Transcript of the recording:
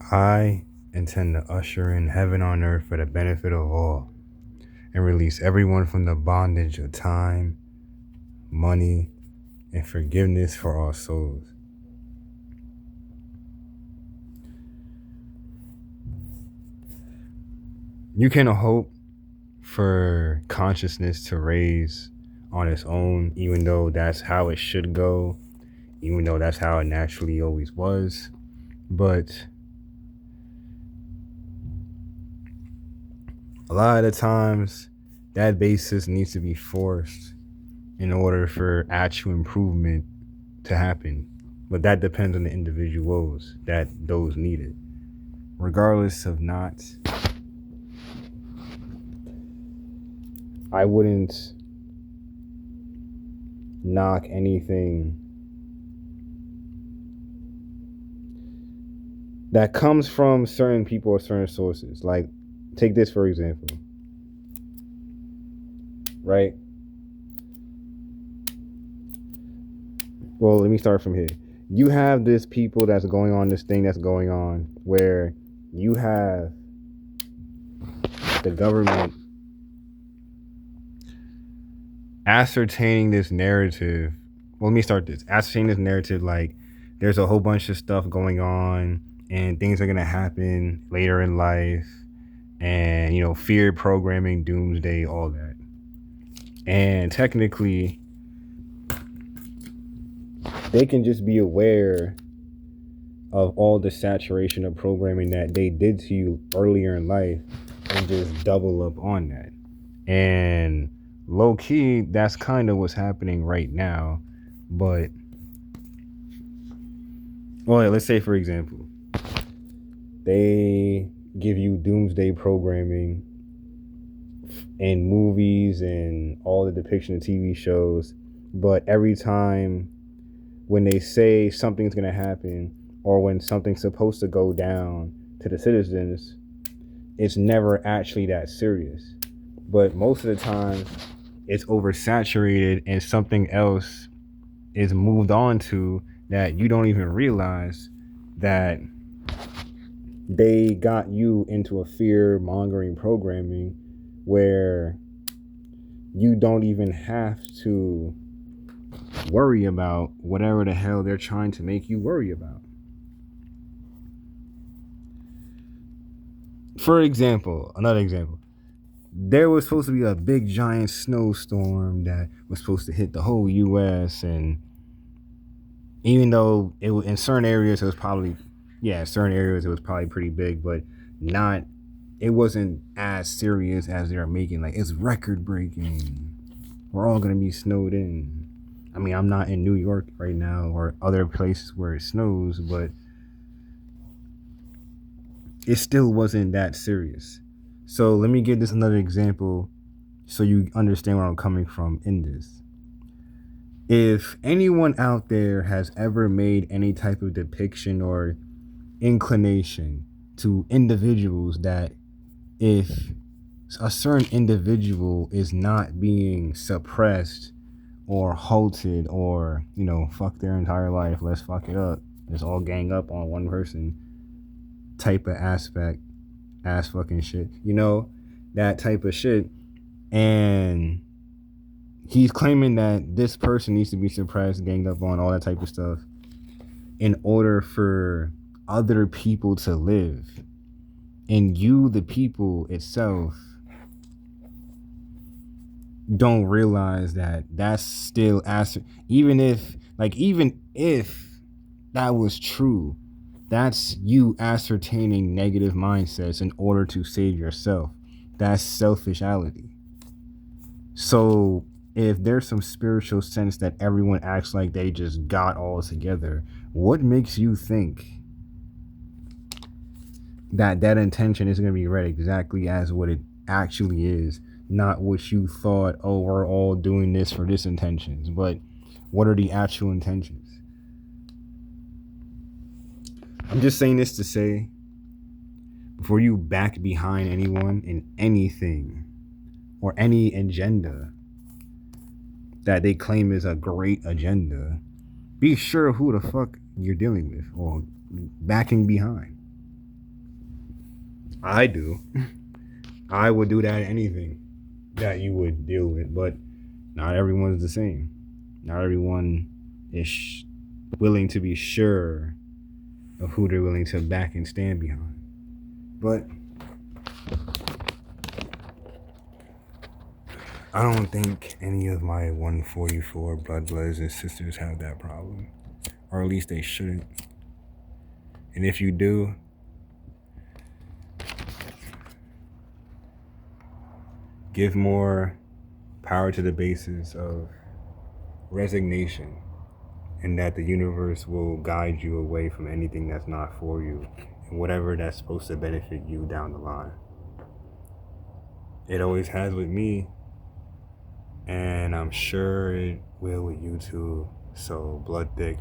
I intend to usher in heaven on earth for the benefit of all and release everyone from the bondage of time, money, and forgiveness for our souls. You can hope for consciousness to raise on its own, even though that's how it should go, even though that's how it naturally always was. But a lot of the times, that basis needs to be forced in order for actual improvement to happen. But that depends on the individuals that those needed. Regardless of not, I wouldn't knock anything that comes from certain people or certain sources. Like, take this for example, right? Well, let me start from here. You have this people that's going on, this thing that's going on, where you have the government ascertaining this narrative. Well, let me start this. Ascertaining this narrative, like there's a whole bunch of stuff going on and things are gonna happen later in life, and fear programming, doomsday, all that. And technically, they can just be aware of all the saturation of programming that they did to you earlier in life and just double up on that. And low key, that's kind of what's happening right now. But, well, let's say, for example, they give you doomsday programming in movies and all the depiction of TV shows, but every time when they say something's going to happen or when something's supposed to go down to the citizens, it's never actually that serious. But most of the time, it's oversaturated and something else is moved on to that you don't even realize that they got you into a fear mongering programming where you don't even have to worry about whatever the hell they're trying to make you worry about. For example, another example, there was supposed to be a big giant snowstorm that was supposed to hit the whole US, and even though in certain areas it was probably, certain areas it was probably pretty big, but not, it wasn't as serious as they're making. Like, it's record breaking, we're all gonna be snowed in. I mean, I'm not in New York right now or other places where it snows, but it still wasn't that serious. So let me give this another example so you understand where I'm coming from in this. If anyone out there has ever made any type of depiction or inclination to individuals that if a certain individual is not being suppressed or halted or, fuck their entire life, let's fuck it up, let's all gang up on one person type of ass fucking shit, that type of shit. And he's claiming that this person needs to be suppressed, ganged up on, all that type of stuff in order for other people to live. And you, the people itself, don't realize that that's still even if that was true, that's you ascertaining negative mindsets in order to save yourself. That's selfishality. So if there's some spiritual sense that everyone acts like they just got all together, what makes you think that intention is going to be read exactly as what it actually is, not what you thought, oh, we're all doing this for this intentions, but what are the actual intentions? I'm just saying this to say, before you back behind anyone in anything or any agenda that they claim is a great agenda, be sure who the fuck you're dealing with or backing behind. I do. I would do that anything that you would deal with, but not everyone's the same. Not everyone is willing to be sure of who they're willing to back and stand behind. But I don't think any of my 144 blood brothers and sisters have that problem, or at least they shouldn't. And if you do, give more power to the basis of resignation, and that the universe will guide you away from anything that's not for you and whatever that's supposed to benefit you down the line. It always has with me, and I'm sure it will with you too. So, blood thick.